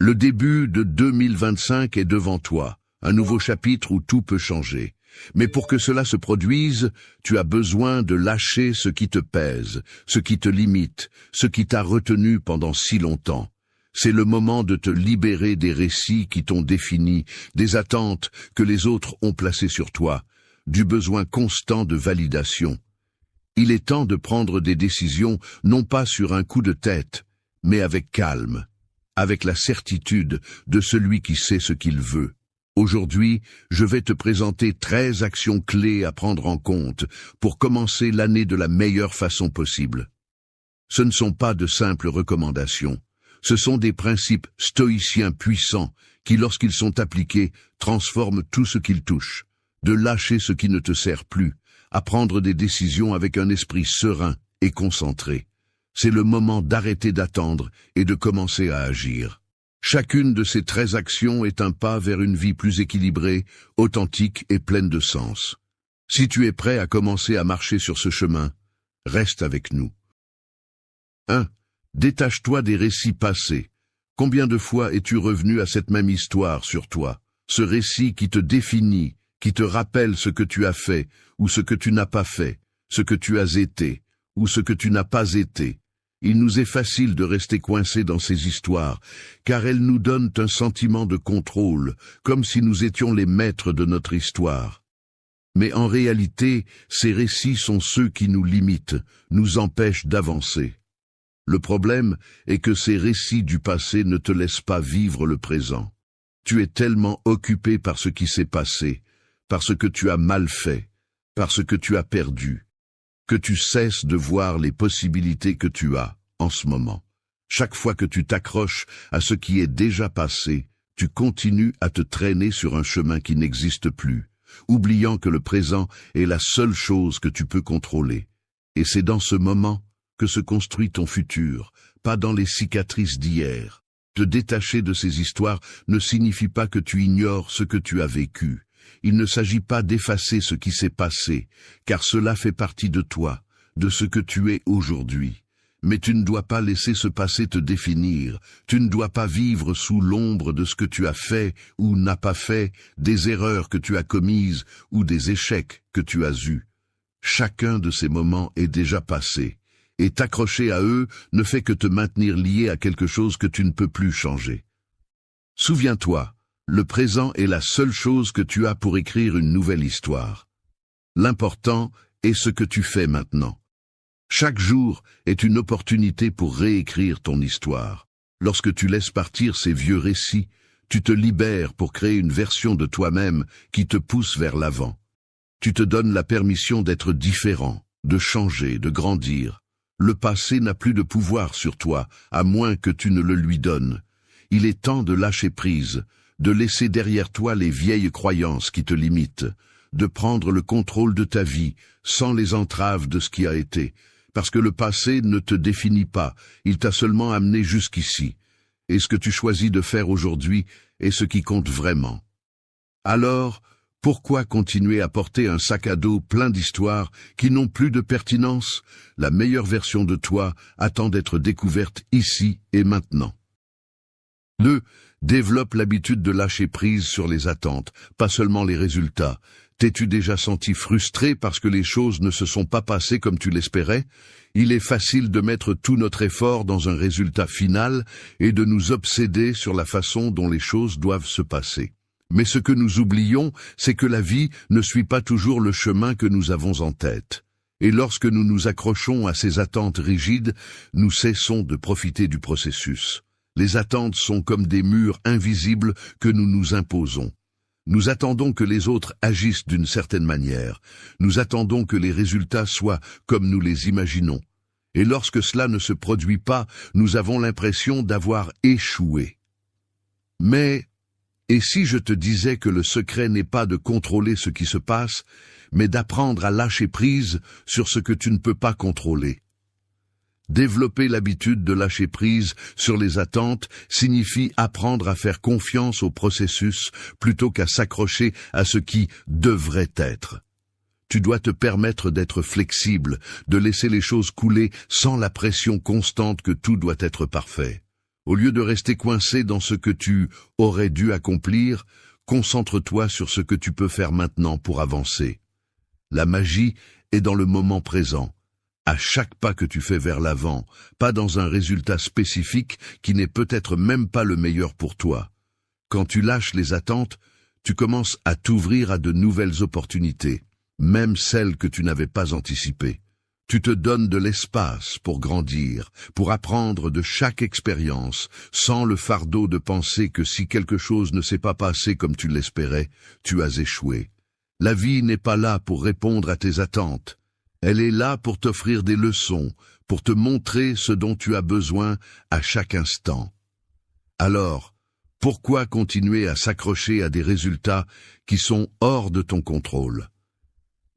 Le début de 2025 est devant toi, un nouveau chapitre où tout peut changer. Mais pour que cela se produise, tu as besoin de lâcher ce qui te pèse, ce qui te limite, ce qui t'a retenu pendant si longtemps. C'est le moment de te libérer des récits qui t'ont défini, des attentes que les autres ont placées sur toi, du besoin constant de validation. Il est temps de prendre des décisions non pas sur un coup de tête, mais avec calme, avec la certitude de celui qui sait ce qu'il veut. Aujourd'hui, je vais te présenter 13 actions clés à prendre en compte pour commencer l'année de la meilleure façon possible. Ce ne sont pas de simples recommandations, ce sont des principes stoïciens puissants qui, lorsqu'ils sont appliqués, transforment tout ce qu'ils touchent. De lâcher ce qui ne te sert plus, à prendre des décisions avec un esprit serein et concentré. C'est le moment d'arrêter d'attendre et de commencer à agir. Chacune de ces 13 actions est un pas vers une vie plus équilibrée, authentique et pleine de sens. Si tu es prêt à commencer à marcher sur ce chemin, reste avec nous. 1. Détache-toi des récits passés. Combien de fois es-tu revenu à cette même histoire sur toi, ce récit qui te définit, qui te rappelle ce que tu as fait ou ce que tu n'as pas fait, ce que tu as été ou ce que tu n'as pas été. Il nous est facile de rester coincés dans ces histoires, car elles nous donnent un sentiment de contrôle, comme si nous étions les maîtres de notre histoire. Mais en réalité, ces récits sont ceux qui nous limitent, nous empêchent d'avancer. Le problème est que ces récits du passé ne te laissent pas vivre le présent. Tu es tellement occupé par ce qui s'est passé, par ce que tu as mal fait, par ce que tu as perdu, que tu cesses de voir les possibilités que tu as en ce moment. Chaque fois que tu t'accroches à ce qui est déjà passé, tu continues à te traîner sur un chemin qui n'existe plus, oubliant que le présent est la seule chose que tu peux contrôler. Et c'est dans ce moment que se construit ton futur, pas dans les cicatrices d'hier. Te détacher de ces histoires ne signifie pas que tu ignores ce que tu as vécu. Il ne s'agit pas d'effacer ce qui s'est passé, car cela fait partie de toi, de ce que tu es aujourd'hui. Mais tu ne dois pas laisser ce passé te définir, tu ne dois pas vivre sous l'ombre de ce que tu as fait ou n'as pas fait, des erreurs que tu as commises ou des échecs que tu as eus. Chacun de ces moments est déjà passé, et t'accrocher à eux ne fait que te maintenir lié à quelque chose que tu ne peux plus changer. Souviens-toi, le présent est la seule chose que tu as pour écrire une nouvelle histoire. L'important est ce que tu fais maintenant. Chaque jour est une opportunité pour réécrire ton histoire. Lorsque tu laisses partir ces vieux récits, tu te libères pour créer une version de toi-même qui te pousse vers l'avant. Tu te donnes la permission d'être différent, de changer, de grandir. Le passé n'a plus de pouvoir sur toi, à moins que tu ne le lui donnes. Il est temps de lâcher prise, de laisser derrière toi les vieilles croyances qui te limitent, de prendre le contrôle de ta vie, sans les entraves de ce qui a été, parce que le passé ne te définit pas, il t'a seulement amené jusqu'ici, et ce que tu choisis de faire aujourd'hui est ce qui compte vraiment. Alors, pourquoi continuer à porter un sac à dos plein d'histoires qui n'ont plus de pertinence? La meilleure version de toi attend d'être découverte ici et maintenant. 2. Développe l'habitude de lâcher prise sur les attentes, pas seulement les résultats. T'es-tu déjà senti frustré parce que les choses ne se sont pas passées comme tu l'espérais? Il est facile de mettre tout notre effort dans un résultat final et de nous obséder sur la façon dont les choses doivent se passer. Mais ce que nous oublions, c'est que la vie ne suit pas toujours le chemin que nous avons en tête. Et lorsque nous nous accrochons à ces attentes rigides, nous cessons de profiter du processus. Les attentes sont comme des murs invisibles que nous nous imposons. Nous attendons que les autres agissent d'une certaine manière. Nous attendons que les résultats soient comme nous les imaginons. Et lorsque cela ne se produit pas, nous avons l'impression d'avoir échoué. Mais, et si je te disais que le secret n'est pas de contrôler ce qui se passe, mais d'apprendre à lâcher prise sur ce que tu ne peux pas contrôler? Développer l'habitude de lâcher prise sur les attentes signifie apprendre à faire confiance au processus plutôt qu'à s'accrocher à ce qui devrait être. Tu dois te permettre d'être flexible, de laisser les choses couler sans la pression constante que tout doit être parfait. Au lieu de rester coincé dans ce que tu aurais dû accomplir, concentre-toi sur ce que tu peux faire maintenant pour avancer. La magie est dans le moment présent, à chaque pas que tu fais vers l'avant, pas dans un résultat spécifique qui n'est peut-être même pas le meilleur pour toi. Quand tu lâches les attentes, tu commences à t'ouvrir à de nouvelles opportunités, même celles que tu n'avais pas anticipées. Tu te donnes de l'espace pour grandir, pour apprendre de chaque expérience, sans le fardeau de penser que si quelque chose ne s'est pas passé comme tu l'espérais, tu as échoué. La vie n'est pas là pour répondre à tes attentes. Elle est là pour t'offrir des leçons, pour te montrer ce dont tu as besoin à chaque instant. Alors, pourquoi continuer à s'accrocher à des résultats qui sont hors de ton contrôle?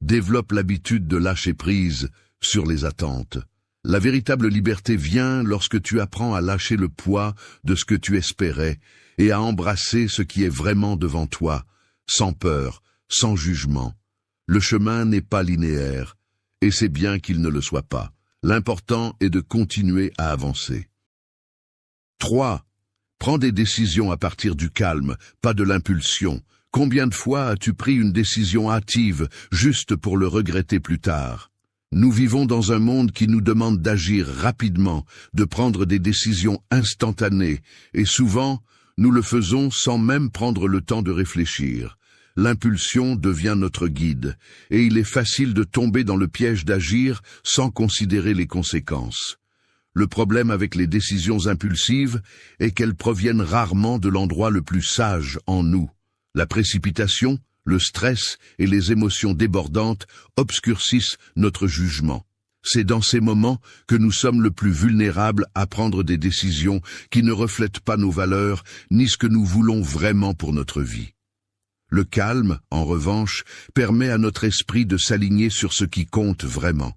Développe l'habitude de lâcher prise sur les attentes. La véritable liberté vient lorsque tu apprends à lâcher le poids de ce que tu espérais et à embrasser ce qui est vraiment devant toi, sans peur, sans jugement. Le chemin n'est pas linéaire, et c'est bien qu'il ne le soit pas. L'important est de continuer à avancer. 3. Prends des décisions à partir du calme, pas de l'impulsion. Combien de fois as-tu pris une décision hâtive juste pour le regretter plus tard? Nous vivons dans un monde qui nous demande d'agir rapidement, de prendre des décisions instantanées, et souvent, nous le faisons sans même prendre le temps de réfléchir. L'impulsion devient notre guide, et il est facile de tomber dans le piège d'agir sans considérer les conséquences. Le problème avec les décisions impulsives est qu'elles proviennent rarement de l'endroit le plus sage en nous. La précipitation, le stress et les émotions débordantes obscurcissent notre jugement. C'est dans ces moments que nous sommes le plus vulnérables à prendre des décisions qui ne reflètent pas nos valeurs ni ce que nous voulons vraiment pour notre vie. Le calme, en revanche, permet à notre esprit de s'aligner sur ce qui compte vraiment.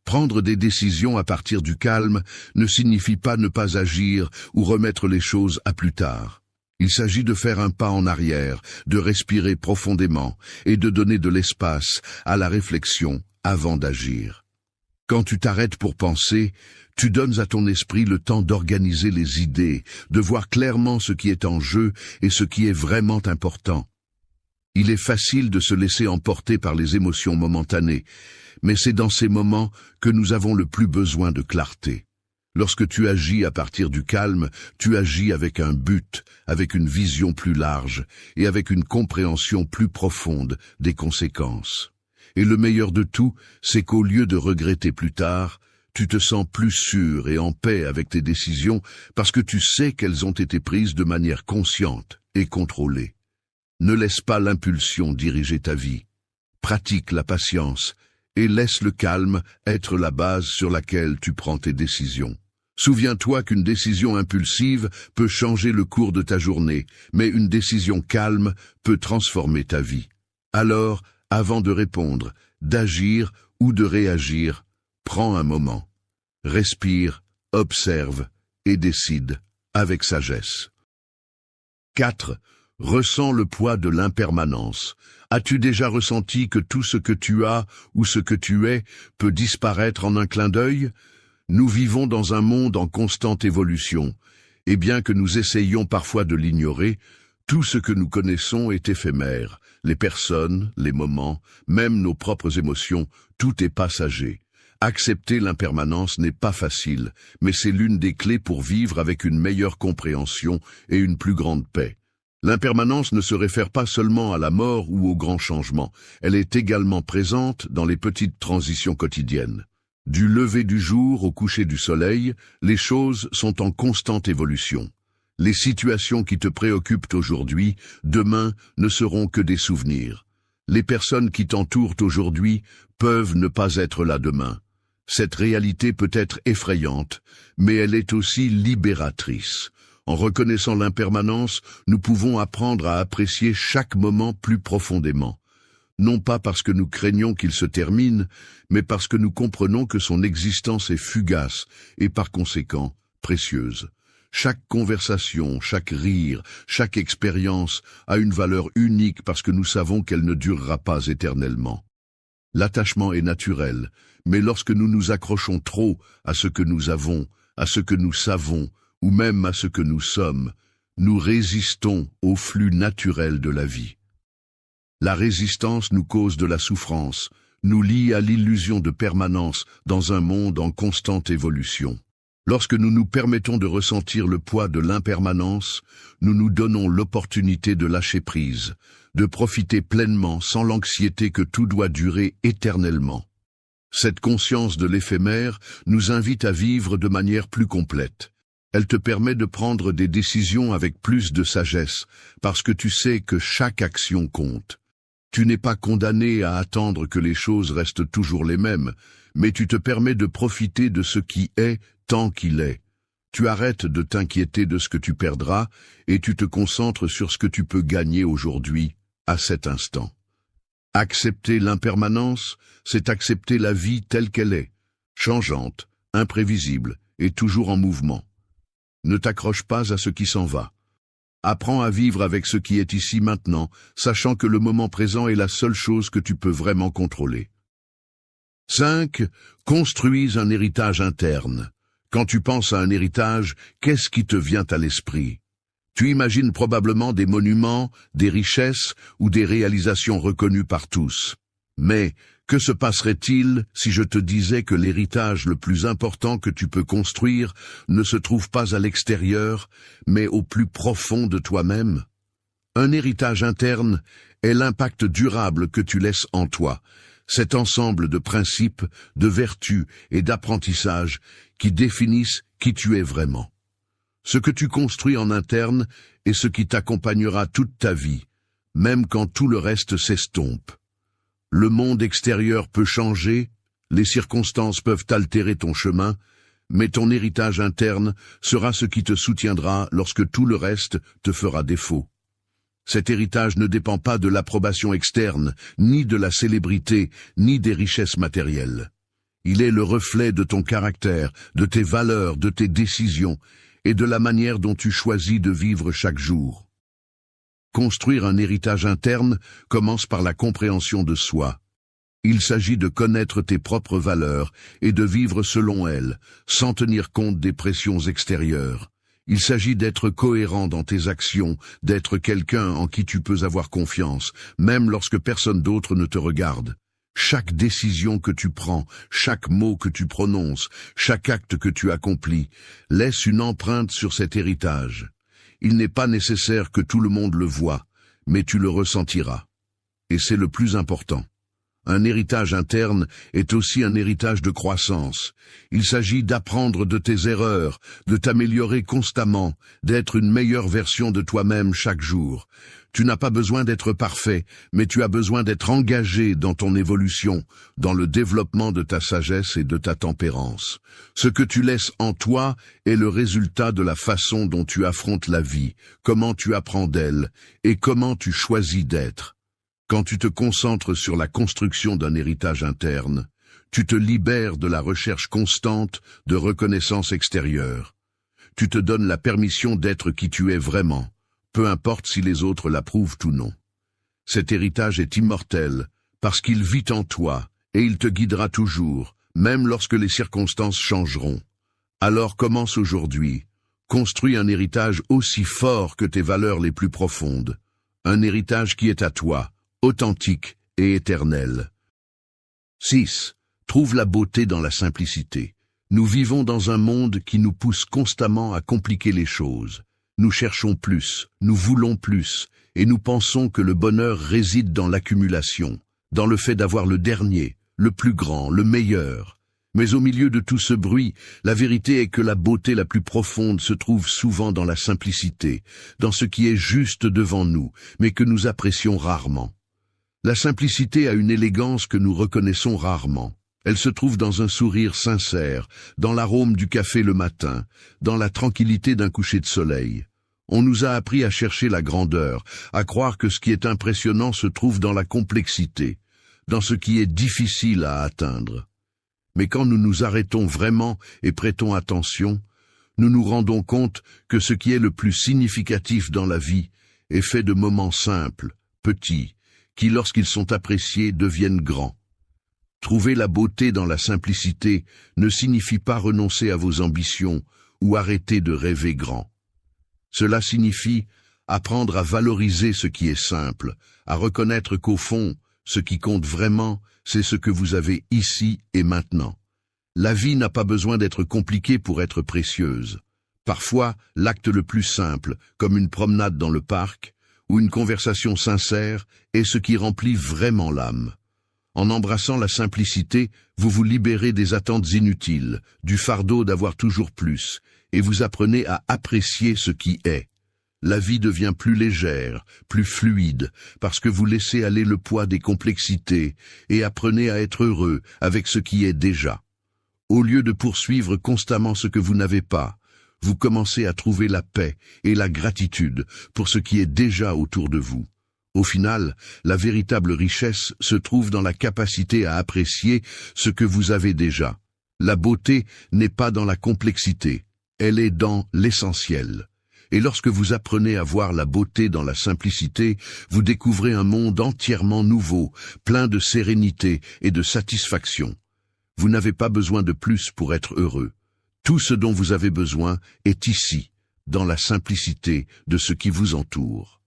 Prendre des décisions à partir du calme ne signifie pas ne pas agir ou remettre les choses à plus tard. Il s'agit de faire un pas en arrière, de respirer profondément et de donner de l'espace à la réflexion avant d'agir. Quand tu t'arrêtes pour penser, tu donnes à ton esprit le temps d'organiser les idées, de voir clairement ce qui est en jeu et ce qui est vraiment important. Il est facile de se laisser emporter par les émotions momentanées, mais c'est dans ces moments que nous avons le plus besoin de clarté. Lorsque tu agis à partir du calme, tu agis avec un but, avec une vision plus large et avec une compréhension plus profonde des conséquences. Et le meilleur de tout, c'est qu'au lieu de regretter plus tard, tu te sens plus sûr et en paix avec tes décisions parce que tu sais qu'elles ont été prises de manière consciente et contrôlée. Ne laisse pas l'impulsion diriger ta vie. Pratique la patience et laisse le calme être la base sur laquelle tu prends tes décisions. Souviens-toi qu'une décision impulsive peut changer le cours de ta journée, mais une décision calme peut transformer ta vie. Alors, avant de répondre, d'agir ou de réagir, prends un moment. Respire, observe et décide avec sagesse. 4. Ressens le poids de l'impermanence. As-tu déjà ressenti que tout ce que tu as ou ce que tu es peut disparaître en un clin d'œil? Nous vivons dans un monde en constante évolution, et bien que nous essayions parfois de l'ignorer, tout ce que nous connaissons est éphémère. Les personnes, les moments, même nos propres émotions, tout est passager. Accepter l'impermanence n'est pas facile, mais c'est l'une des clés pour vivre avec une meilleure compréhension et une plus grande paix. L'impermanence ne se réfère pas seulement à la mort ou aux grands changements, elle est également présente dans les petites transitions quotidiennes. Du lever du jour au coucher du soleil, les choses sont en constante évolution. Les situations qui te préoccupent aujourd'hui, demain, ne seront que des souvenirs. Les personnes qui t'entourent aujourd'hui peuvent ne pas être là demain. Cette réalité peut être effrayante, mais elle est aussi libératrice. En reconnaissant l'impermanence, nous pouvons apprendre à apprécier chaque moment plus profondément. Non pas parce que nous craignons qu'il se termine, mais parce que nous comprenons que son existence est fugace et par conséquent précieuse. Chaque conversation, chaque rire, chaque expérience a une valeur unique parce que nous savons qu'elle ne durera pas éternellement. L'attachement est naturel, mais lorsque nous nous accrochons trop à ce que nous avons, à ce que nous savons, ou même à ce que nous sommes, nous résistons au flux naturel de la vie. La résistance nous cause de la souffrance, nous lie à l'illusion de permanence dans un monde en constante évolution. Lorsque nous nous permettons de ressentir le poids de l'impermanence, nous nous donnons l'opportunité de lâcher prise, de profiter pleinement sans l'anxiété que tout doit durer éternellement. Cette conscience de l'éphémère nous invite à vivre de manière plus complète. Elle te permet de prendre des décisions avec plus de sagesse, parce que tu sais que chaque action compte. Tu n'es pas condamné à attendre que les choses restent toujours les mêmes, mais tu te permets de profiter de ce qui est tant qu'il est. Tu arrêtes de t'inquiéter de ce que tu perdras et tu te concentres sur ce que tu peux gagner aujourd'hui, à cet instant. Accepter l'impermanence, c'est accepter la vie telle qu'elle est, changeante, imprévisible et toujours en mouvement. Ne t'accroche pas à ce qui s'en va. Apprends à vivre avec ce qui est ici maintenant, sachant que le moment présent est la seule chose que tu peux vraiment contrôler. 5. Construis un héritage interne. Quand tu penses à un héritage, qu'est-ce qui te vient à l'esprit? Tu imagines probablement des monuments, des richesses ou des réalisations reconnues par tous. Mais que se passerait-il si je te disais que l'héritage le plus important que tu peux construire ne se trouve pas à l'extérieur, mais au plus profond de toi-même? Un héritage interne est l'impact durable que tu laisses en toi, cet ensemble de principes, de vertus et d'apprentissages qui définissent qui tu es vraiment. Ce que tu construis en interne est ce qui t'accompagnera toute ta vie, même quand tout le reste s'estompe. Le monde extérieur peut changer, les circonstances peuvent altérer ton chemin, mais ton héritage interne sera ce qui te soutiendra lorsque tout le reste te fera défaut. Cet héritage ne dépend pas de l'approbation externe, ni de la célébrité, ni des richesses matérielles. Il est le reflet de ton caractère, de tes valeurs, de tes décisions, et de la manière dont tu choisis de vivre chaque jour. Construire un héritage interne commence par la compréhension de soi. Il s'agit de connaître tes propres valeurs et de vivre selon elles, sans tenir compte des pressions extérieures. Il s'agit d'être cohérent dans tes actions, d'être quelqu'un en qui tu peux avoir confiance, même lorsque personne d'autre ne te regarde. Chaque décision que tu prends, chaque mot que tu prononces, chaque acte que tu accomplis, laisse une empreinte sur cet héritage. Il n'est pas nécessaire que tout le monde le voie, mais tu le ressentiras. Et c'est le plus important. Un héritage interne est aussi un héritage de croissance. Il s'agit d'apprendre de tes erreurs, de t'améliorer constamment, d'être une meilleure version de toi-même chaque jour. Tu n'as pas besoin d'être parfait, mais tu as besoin d'être engagé dans ton évolution, dans le développement de ta sagesse et de ta tempérance. Ce que tu laisses en toi est le résultat de la façon dont tu affrontes la vie, comment tu apprends d'elle et comment tu choisis d'être. Quand tu te concentres sur la construction d'un héritage interne, tu te libères de la recherche constante de reconnaissance extérieure. Tu te donnes la permission d'être qui tu es vraiment, peu importe si les autres l'approuvent ou non. Cet héritage est immortel, parce qu'il vit en toi, et il te guidera toujours, même lorsque les circonstances changeront. Alors commence aujourd'hui. Construis un héritage aussi fort que tes valeurs les plus profondes. Un héritage qui est à toi, authentique et éternel. 6. Trouve la beauté dans la simplicité. Nous vivons dans un monde qui nous pousse constamment à compliquer les choses. Nous cherchons plus, nous voulons plus, et nous pensons que le bonheur réside dans l'accumulation, dans le fait d'avoir le dernier, le plus grand, le meilleur. Mais au milieu de tout ce bruit, la vérité est que la beauté la plus profonde se trouve souvent dans la simplicité, dans ce qui est juste devant nous, mais que nous apprécions rarement. La simplicité a une élégance que nous reconnaissons rarement. Elle se trouve dans un sourire sincère, dans l'arôme du café le matin, dans la tranquillité d'un coucher de soleil. On nous a appris à chercher la grandeur, à croire que ce qui est impressionnant se trouve dans la complexité, dans ce qui est difficile à atteindre. Mais quand nous nous arrêtons vraiment et prêtons attention, nous nous rendons compte que ce qui est le plus significatif dans la vie est fait de moments simples, petits, qui, lorsqu'ils sont appréciés, deviennent grands. Trouver la beauté dans la simplicité ne signifie pas renoncer à vos ambitions ou arrêter de rêver grand. Cela signifie apprendre à valoriser ce qui est simple, à reconnaître qu'au fond, ce qui compte vraiment, c'est ce que vous avez ici et maintenant. La vie n'a pas besoin d'être compliquée pour être précieuse. Parfois, l'acte le plus simple, comme une promenade dans le parc, ou une conversation sincère, est ce qui remplit vraiment l'âme. En embrassant la simplicité, vous vous libérez des attentes inutiles, du fardeau d'avoir toujours plus, et vous apprenez à apprécier ce qui est. La vie devient plus légère, plus fluide, parce que vous laissez aller le poids des complexités et apprenez à être heureux avec ce qui est déjà. Au lieu de poursuivre constamment ce que vous n'avez pas, vous commencez à trouver la paix et la gratitude pour ce qui est déjà autour de vous. Au final, la véritable richesse se trouve dans la capacité à apprécier ce que vous avez déjà. La beauté n'est pas dans la complexité, elle est dans l'essentiel. Et lorsque vous apprenez à voir la beauté dans la simplicité, vous découvrez un monde entièrement nouveau, plein de sérénité et de satisfaction. Vous n'avez pas besoin de plus pour être heureux. Tout ce dont vous avez besoin est ici, dans la simplicité de ce qui vous entoure.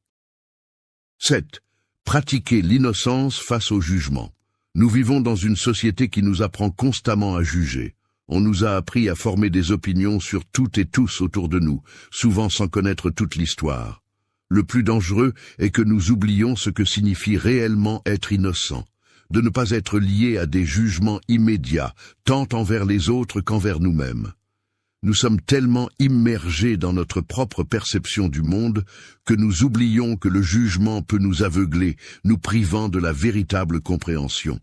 7. Pratiquer l'innocence face au jugement. Nous vivons dans une société qui nous apprend constamment à juger. On nous a appris à former des opinions sur toutes et tous autour de nous, souvent sans connaître toute l'histoire. Le plus dangereux est que nous oublions ce que signifie réellement être innocent, de ne pas être lié à des jugements immédiats, tant envers les autres qu'envers nous-mêmes. Nous sommes tellement immergés dans notre propre perception du monde que nous oublions que le jugement peut nous aveugler, nous privant de la véritable compréhension.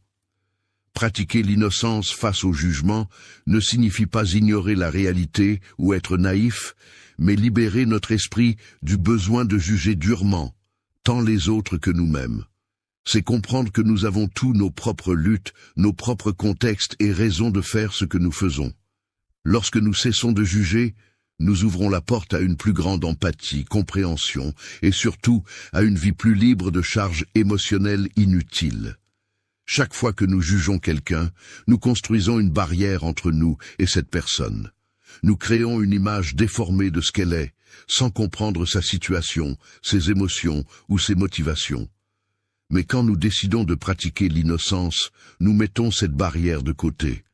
Pratiquer l'innocence face au jugement ne signifie pas ignorer la réalité ou être naïf, mais libérer notre esprit du besoin de juger durement, tant les autres que nous-mêmes. C'est comprendre que nous avons tous nos propres luttes, nos propres contextes et raisons de faire ce que nous faisons. Lorsque nous cessons de juger, nous ouvrons la porte à une plus grande empathie, compréhension et surtout à une vie plus libre de charges émotionnelles inutiles. Chaque fois que nous jugeons quelqu'un, nous construisons une barrière entre nous et cette personne. Nous créons une image déformée de ce qu'elle est, sans comprendre sa situation, ses émotions ou ses motivations. Mais quand nous décidons de pratiquer l'innocence, nous mettons cette barrière de côté.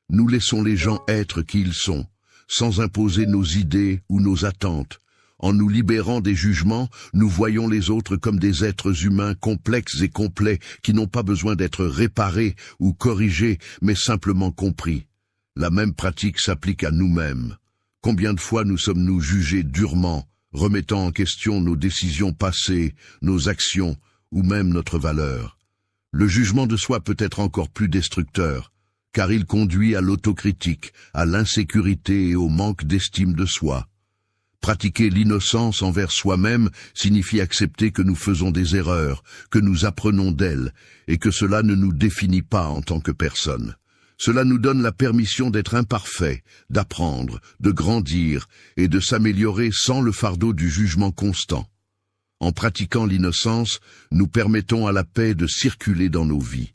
Nous laissons les gens être qui ils sont, sans imposer nos idées ou nos attentes. En nous libérant des jugements, nous voyons les autres comme des êtres humains complexes et complets qui n'ont pas besoin d'être réparés ou corrigés, mais simplement compris. La même pratique s'applique à nous-mêmes. Combien de fois nous sommes-nous jugés durement, remettant en question nos décisions passées, nos actions ou même notre valeur? Le jugement de soi peut être encore plus destructeur, car il conduit à l'autocritique, à l'insécurité et au manque d'estime de soi. Pratiquer l'innocence envers soi-même signifie accepter que nous faisons des erreurs, que nous apprenons d'elles, et que cela ne nous définit pas en tant que personne. Cela nous donne la permission d'être imparfaits, d'apprendre, de grandir et de s'améliorer sans le fardeau du jugement constant. En pratiquant l'innocence, nous permettons à la paix de circuler dans nos vies.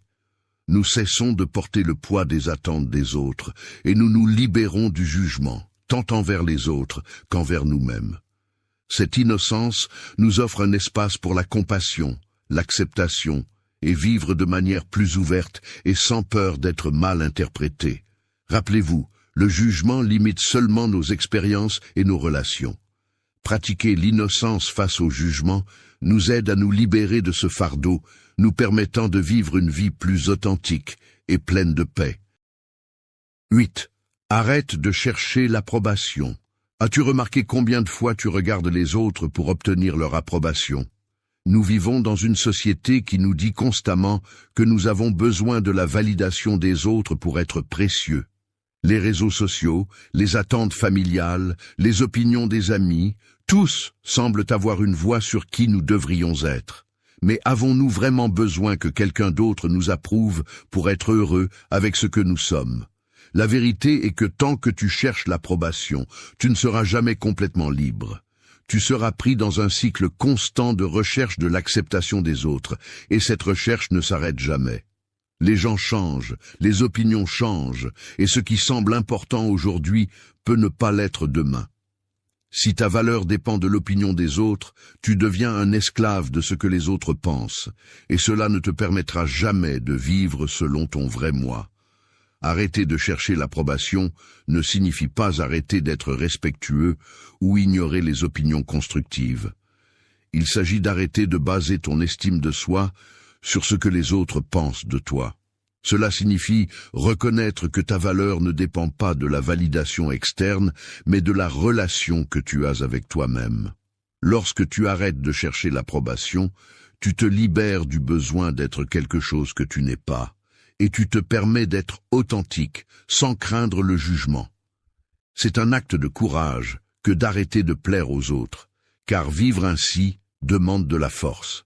Nous cessons de porter le poids des attentes des autres et nous nous libérons du jugement, tant envers les autres qu'envers nous-mêmes. Cette innocence nous offre un espace pour la compassion, l'acceptation et vivre de manière plus ouverte et sans peur d'être mal interprété. Rappelez-vous, le jugement limite seulement nos expériences et nos relations. Pratiquer l'innocence face au jugement nous aide à nous libérer de ce fardeau, nous permettant de vivre une vie plus authentique et pleine de paix. 8. Arrête de chercher l'approbation. As-tu remarqué combien de fois tu regardes les autres pour obtenir leur approbation? Nous vivons dans une société qui nous dit constamment que nous avons besoin de la validation des autres pour être précieux. Les réseaux sociaux, les attentes familiales, les opinions des amis, tous semblent avoir une voix sur qui nous devrions être. Mais avons-nous vraiment besoin que quelqu'un d'autre nous approuve pour être heureux avec ce que nous sommes? La vérité est que tant que tu cherches l'approbation, tu ne seras jamais complètement libre. Tu seras pris dans un cycle constant de recherche de l'acceptation des autres, et cette recherche ne s'arrête jamais. Les gens changent, les opinions changent, et ce qui semble important aujourd'hui peut ne pas l'être demain. Si ta valeur dépend de l'opinion des autres, tu deviens un esclave de ce que les autres pensent, et cela ne te permettra jamais de vivre selon ton vrai moi. Arrêter de chercher l'approbation ne signifie pas arrêter d'être respectueux ou ignorer les opinions constructives. Il s'agit d'arrêter de baser ton estime de soi sur ce que les autres pensent de toi. Cela signifie reconnaître que ta valeur ne dépend pas de la validation externe, mais de la relation que tu as avec toi-même. Lorsque tu arrêtes de chercher l'approbation, tu te libères du besoin d'être quelque chose que tu n'es pas, et tu te permets d'être authentique, sans craindre le jugement. C'est un acte de courage que d'arrêter de plaire aux autres, car vivre ainsi demande de la force.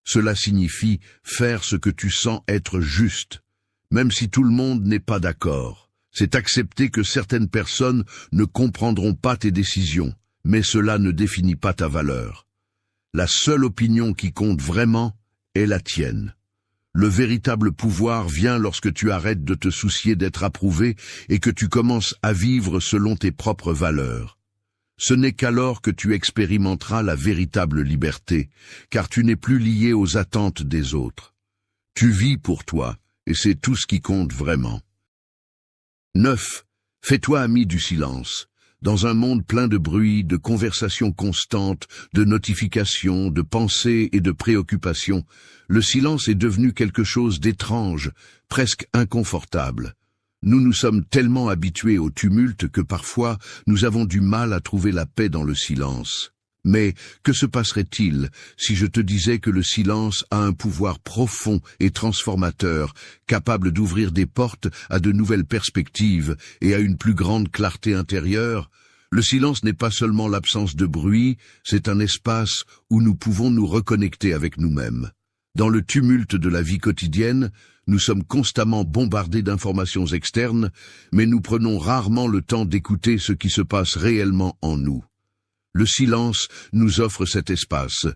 Cela signifie faire ce que tu sens être juste, même si tout le monde n'est pas d'accord. C'est accepter que certaines personnes ne comprendront pas tes décisions, mais cela ne définit pas ta valeur. La seule opinion qui compte vraiment est la tienne. Le véritable pouvoir vient lorsque tu arrêtes de te soucier d'être approuvé et que tu commences à vivre selon tes propres valeurs. Ce n'est qu'alors que tu expérimenteras la véritable liberté, car tu n'es plus lié aux attentes des autres. Tu vis pour toi, et c'est tout ce qui compte vraiment. 9. Fais-toi ami du silence. Dans un monde plein de bruit, de conversations constantes, de notifications, de pensées et de préoccupations, le silence est devenu quelque chose d'étrange, presque inconfortable. Nous nous sommes tellement habitués au tumulte que parfois nous avons du mal à trouver la paix dans le silence. Mais que se passerait-il si je te disais que le silence a un pouvoir profond et transformateur, capable d'ouvrir des portes à de nouvelles perspectives et à une plus grande clarté intérieure? Le silence n'est pas seulement l'absence de bruit, c'est un espace où nous pouvons nous reconnecter avec nous-mêmes. Dans le tumulte de la vie quotidienne, nous sommes constamment bombardés d'informations externes, mais nous prenons rarement le temps d'écouter ce qui se passe réellement en nous. Le silence nous offre cet espace.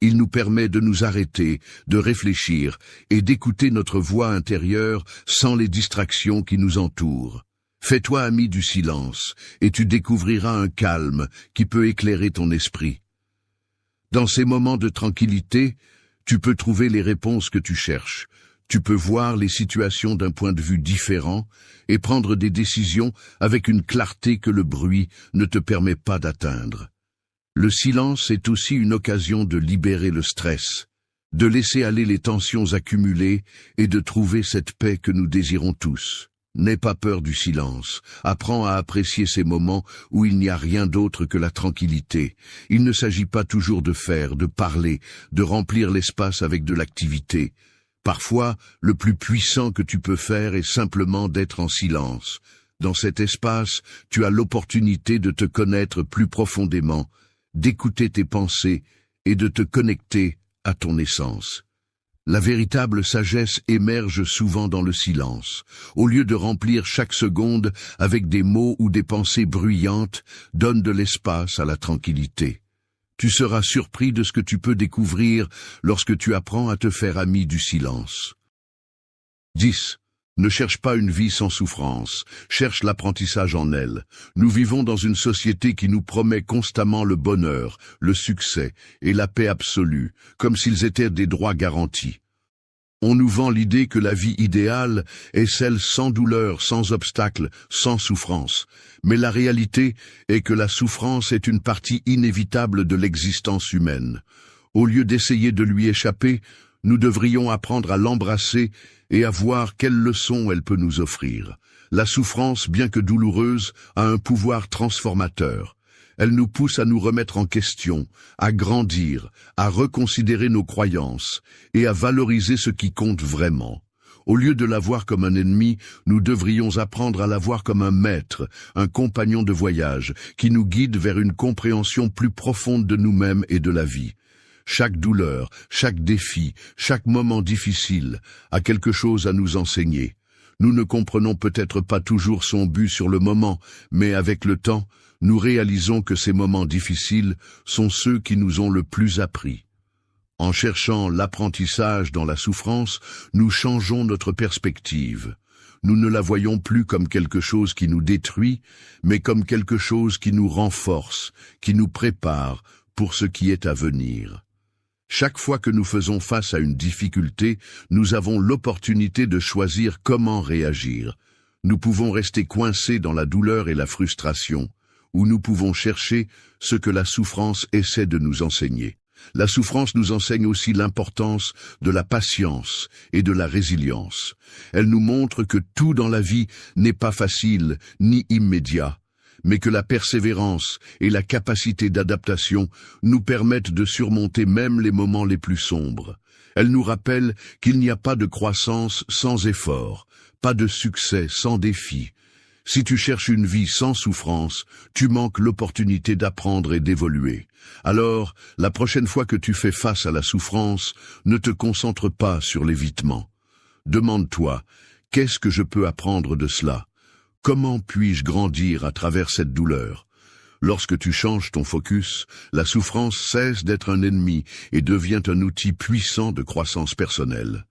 Il nous permet de nous arrêter, de réfléchir et d'écouter notre voix intérieure sans les distractions qui nous entourent. Fais-toi ami du silence et tu découvriras un calme qui peut éclairer ton esprit. Dans ces moments de tranquillité, tu peux trouver les réponses que tu cherches. Tu peux voir les situations d'un point de vue différent et prendre des décisions avec une clarté que le bruit ne te permet pas d'atteindre. Le silence est aussi une occasion de libérer le stress, de laisser aller les tensions accumulées et de trouver cette paix que nous désirons tous. N'aie pas peur du silence. Apprends à apprécier ces moments où il n'y a rien d'autre que la tranquillité. Il ne s'agit pas toujours de faire, de parler, de remplir l'espace avec de l'activité. Parfois, le plus puissant que tu peux faire est simplement d'être en silence. Dans cet espace, tu as l'opportunité de te connaître plus profondément, d'écouter tes pensées et de te connecter à ton essence. La véritable sagesse émerge souvent dans le silence. Au lieu de remplir chaque seconde avec des mots ou des pensées bruyantes, donne de l'espace à la tranquillité. Tu seras surpris de ce que tu peux découvrir lorsque tu apprends à te faire ami du silence. 10. Ne cherche pas une vie sans souffrance, cherche l'apprentissage en elle. Nous vivons dans une société qui nous promet constamment le bonheur, le succès et la paix absolue, comme s'ils étaient des droits garantis. On nous vend l'idée que la vie idéale est celle sans douleur, sans obstacle, sans souffrance. Mais la réalité est que la souffrance est une partie inévitable de l'existence humaine. Au lieu d'essayer de lui échapper, nous devrions apprendre à l'embrasser et à voir quelles leçons elle peut nous offrir. La souffrance, bien que douloureuse, a un pouvoir transformateur. Elle nous pousse à nous remettre en question, à grandir, à reconsidérer nos croyances et à valoriser ce qui compte vraiment. Au lieu de la voir comme un ennemi, nous devrions apprendre à la voir comme un maître, un compagnon de voyage, qui nous guide vers une compréhension plus profonde de nous-mêmes et de la vie. Chaque douleur, chaque défi, chaque moment difficile a quelque chose à nous enseigner. Nous ne comprenons peut-être pas toujours son but sur le moment, mais avec le temps, nous réalisons que ces moments difficiles sont ceux qui nous ont le plus appris. En cherchant l'apprentissage dans la souffrance, nous changeons notre perspective. Nous ne la voyons plus comme quelque chose qui nous détruit, mais comme quelque chose qui nous renforce, qui nous prépare pour ce qui est à venir. Chaque fois que nous faisons face à une difficulté, nous avons l'opportunité de choisir comment réagir. Nous pouvons rester coincés dans la douleur et la frustration, ou nous pouvons chercher ce que la souffrance essaie de nous enseigner. La souffrance nous enseigne aussi l'importance de la patience et de la résilience. Elle nous montre que tout dans la vie n'est pas facile ni immédiat, mais que la persévérance et la capacité d'adaptation nous permettent de surmonter même les moments les plus sombres. Elle nous rappelle qu'il n'y a pas de croissance sans effort, pas de succès sans défi. Si tu cherches une vie sans souffrance, tu manques l'opportunité d'apprendre et d'évoluer. Alors, la prochaine fois que tu fais face à la souffrance, ne te concentre pas sur l'évitement. Demande-toi, qu'est-ce que je peux apprendre de cela? Comment puis-je grandir à travers cette douleur? Lorsque tu changes ton focus, la souffrance cesse d'être un ennemi et devient un outil puissant de croissance personnelle.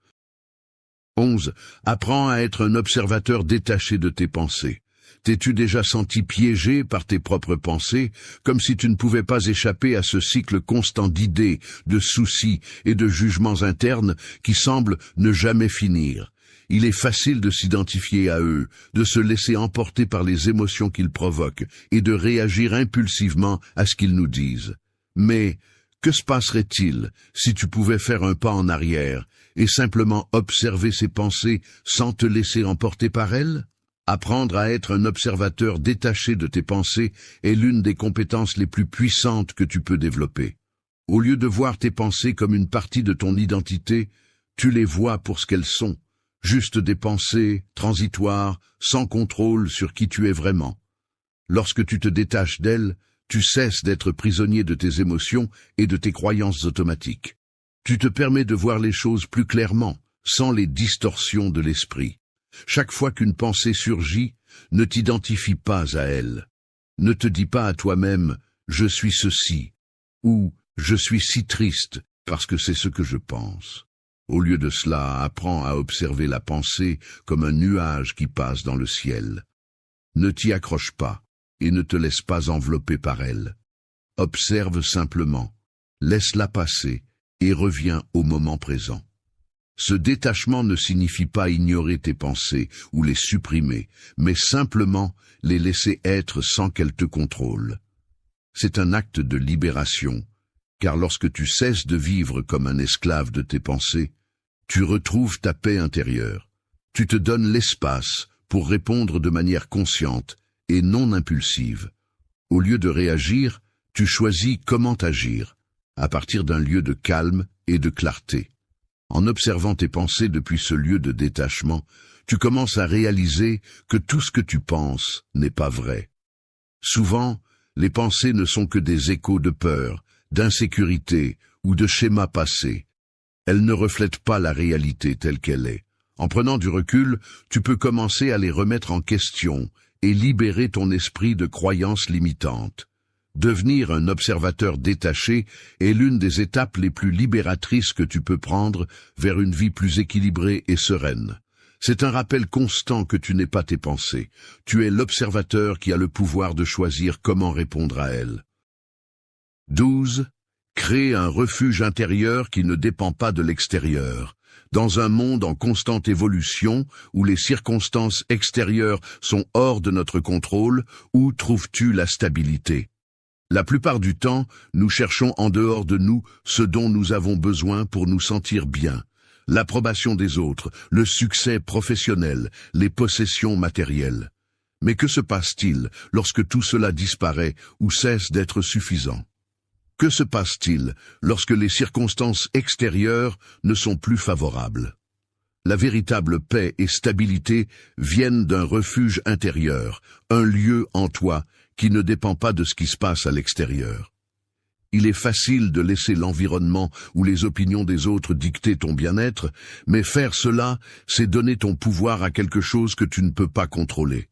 11. Apprends à être un observateur détaché de tes pensées. T'es-tu déjà senti piégé par tes propres pensées, comme si tu ne pouvais pas échapper à ce cycle constant d'idées, de soucis et de jugements internes qui semblent ne jamais finir? Il est facile de s'identifier à eux, de se laisser emporter par les émotions qu'ils provoquent et de réagir impulsivement à ce qu'ils nous disent. Mais que se passerait-il si tu pouvais faire un pas en arrière et simplement observer ces pensées sans te laisser emporter par elles? Apprendre à être un observateur détaché de tes pensées est l'une des compétences les plus puissantes que tu peux développer. Au lieu de voir tes pensées comme une partie de ton identité, tu les vois pour ce qu'elles sont, juste des pensées transitoires, sans contrôle sur qui tu es vraiment. Lorsque tu te détaches d'elles, tu cesses d'être prisonnier de tes émotions et de tes croyances automatiques. Tu te permets de voir les choses plus clairement, sans les distorsions de l'esprit. Chaque fois qu'une pensée surgit, ne t'identifie pas à elle. Ne te dis pas à toi-même « je suis ceci » ou « je suis si triste parce que c'est ce que je pense ». Au lieu de cela, apprends à observer la pensée comme un nuage qui passe dans le ciel. Ne t'y accroche pas et ne te laisse pas envelopper par elle. Observe simplement, laisse-la passer et reviens au moment présent. Ce détachement ne signifie pas ignorer tes pensées ou les supprimer, mais simplement les laisser être sans qu'elles te contrôlent. C'est un acte de libération, car lorsque tu cesses de vivre comme un esclave de tes pensées, tu retrouves ta paix intérieure. Tu te donnes l'espace pour répondre de manière consciente et non impulsive. Au lieu de réagir, tu choisis comment agir, à partir d'un lieu de calme et de clarté. En observant tes pensées depuis ce lieu de détachement, tu commences à réaliser que tout ce que tu penses n'est pas vrai. Souvent, les pensées ne sont que des échos de peur, d'insécurité ou de schémas passés. Elles ne reflètent pas la réalité telle qu'elle est. En prenant du recul, tu peux commencer à les remettre en question et libérer ton esprit de croyances limitantes. Devenir un observateur détaché est l'une des étapes les plus libératrices que tu peux prendre vers une vie plus équilibrée et sereine. C'est un rappel constant que tu n'es pas tes pensées. Tu es l'observateur qui a le pouvoir de choisir comment répondre à elles. 12. Crée un refuge intérieur qui ne dépend pas de l'extérieur. Dans un monde en constante évolution, où les circonstances extérieures sont hors de notre contrôle, où trouves-tu la stabilité? La plupart du temps, nous cherchons en dehors de nous ce dont nous avons besoin pour nous sentir bien. L'approbation des autres, le succès professionnel, les possessions matérielles. Mais que se passe-t-il lorsque tout cela disparaît ou cesse d'être suffisant? Que se passe-t-il lorsque les circonstances extérieures ne sont plus favorables? La véritable paix et stabilité viennent d'un refuge intérieur, un lieu en toi qui ne dépend pas de ce qui se passe à l'extérieur. Il est facile de laisser l'environnement ou les opinions des autres dicter ton bien-être, mais faire cela, c'est donner ton pouvoir à quelque chose que tu ne peux pas contrôler.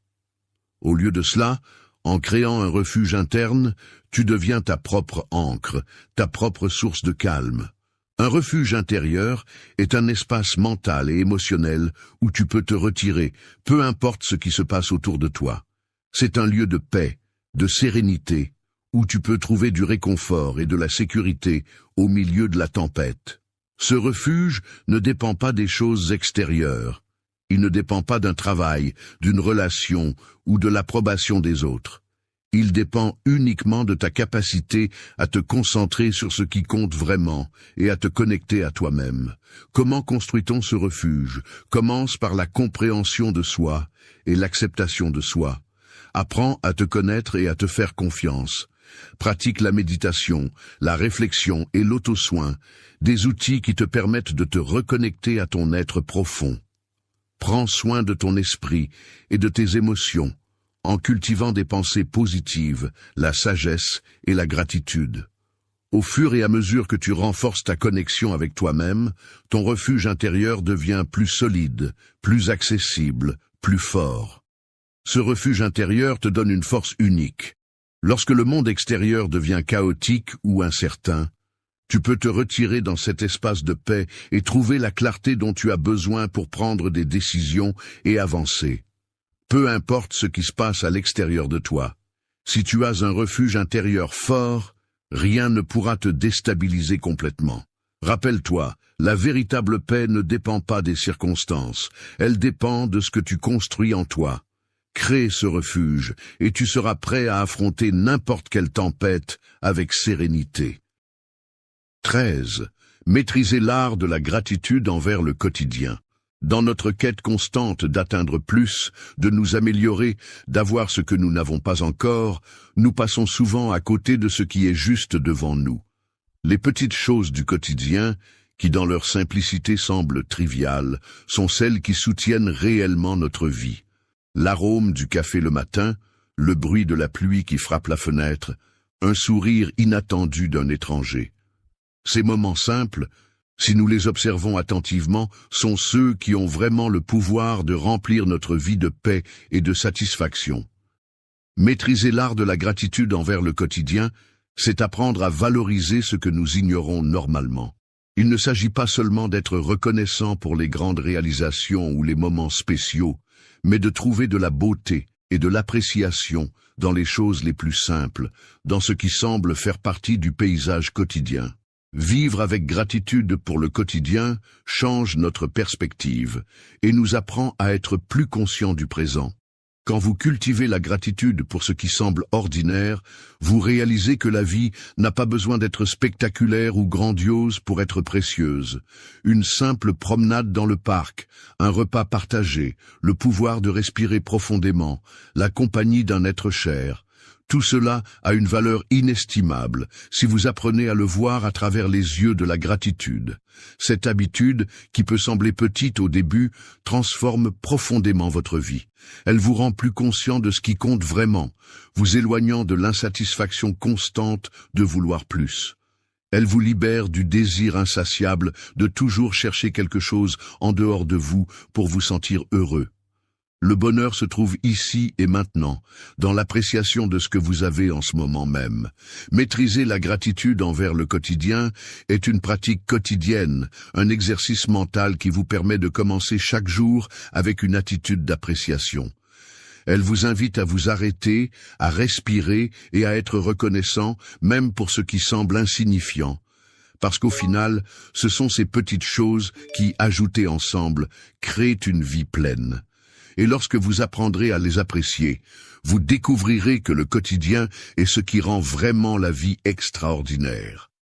Au lieu de cela, en créant un refuge interne, tu deviens ta propre ancre, ta propre source de calme. Un refuge intérieur est un espace mental et émotionnel où tu peux te retirer, peu importe ce qui se passe autour de toi. C'est un lieu de paix, de sérénité, où tu peux trouver du réconfort et de la sécurité au milieu de la tempête. Ce refuge ne dépend pas des choses extérieures. Il ne dépend pas d'un travail, d'une relation ou de l'approbation des autres. Il dépend uniquement de ta capacité à te concentrer sur ce qui compte vraiment et à te connecter à toi-même. Comment construit-on ce refuge? Commence par la compréhension de soi et l'acceptation de soi. Apprends à te connaître et à te faire confiance. Pratique la méditation, la réflexion et l'auto-soin, des outils qui te permettent de te reconnecter à ton être profond. Prends soin de ton esprit et de tes émotions, en cultivant des pensées positives, la sagesse et la gratitude. Au fur et à mesure que tu renforces ta connexion avec toi-même, ton refuge intérieur devient plus solide, plus accessible, plus fort. Ce refuge intérieur te donne une force unique. Lorsque le monde extérieur devient chaotique ou incertain, tu peux te retirer dans cet espace de paix et trouver la clarté dont tu as besoin pour prendre des décisions et avancer. Peu importe ce qui se passe à l'extérieur de toi, si tu as un refuge intérieur fort, rien ne pourra te déstabiliser complètement. Rappelle-toi, la véritable paix ne dépend pas des circonstances, elle dépend de ce que tu construis en toi. Crée ce refuge et tu seras prêt à affronter n'importe quelle tempête avec sérénité. 13. Maîtriser l'art de la gratitude envers le quotidien. Dans notre quête constante d'atteindre plus, de nous améliorer, d'avoir ce que nous n'avons pas encore, nous passons souvent à côté de ce qui est juste devant nous. Les petites choses du quotidien, qui dans leur simplicité semblent triviales, sont celles qui soutiennent réellement notre vie. L'arôme du café le matin, le bruit de la pluie qui frappe la fenêtre, un sourire inattendu d'un étranger. Ces moments simples, si nous les observons attentivement, sont ceux qui ont vraiment le pouvoir de remplir notre vie de paix et de satisfaction. Maîtriser l'art de la gratitude envers le quotidien, c'est apprendre à valoriser ce que nous ignorons normalement. Il ne s'agit pas seulement d'être reconnaissant pour les grandes réalisations ou les moments spéciaux, mais de trouver de la beauté et de l'appréciation dans les choses les plus simples, dans ce qui semble faire partie du paysage quotidien. Vivre avec gratitude pour le quotidien change notre perspective et nous apprend à être plus conscients du présent. Quand vous cultivez la gratitude pour ce qui semble ordinaire, vous réalisez que la vie n'a pas besoin d'être spectaculaire ou grandiose pour être précieuse. Une simple promenade dans le parc, un repas partagé, le pouvoir de respirer profondément, la compagnie d'un être cher. Tout cela a une valeur inestimable si vous apprenez à le voir à travers les yeux de la gratitude. Cette habitude, qui peut sembler petite au début, transforme profondément votre vie. Elle vous rend plus conscient de ce qui compte vraiment, vous éloignant de l'insatisfaction constante de vouloir plus. Elle vous libère du désir insatiable de toujours chercher quelque chose en dehors de vous pour vous sentir heureux. Le bonheur se trouve ici et maintenant, dans l'appréciation de ce que vous avez en ce moment même. Maîtriser la gratitude envers le quotidien est une pratique quotidienne, un exercice mental qui vous permet de commencer chaque jour avec une attitude d'appréciation. Elle vous invite à vous arrêter, à respirer et à être reconnaissant, même pour ce qui semble insignifiant. Parce qu'au final, ce sont ces petites choses qui, ajoutées ensemble, créent une vie pleine. Et lorsque vous apprendrez à les apprécier, vous découvrirez que le quotidien est ce qui rend vraiment la vie extraordinaire.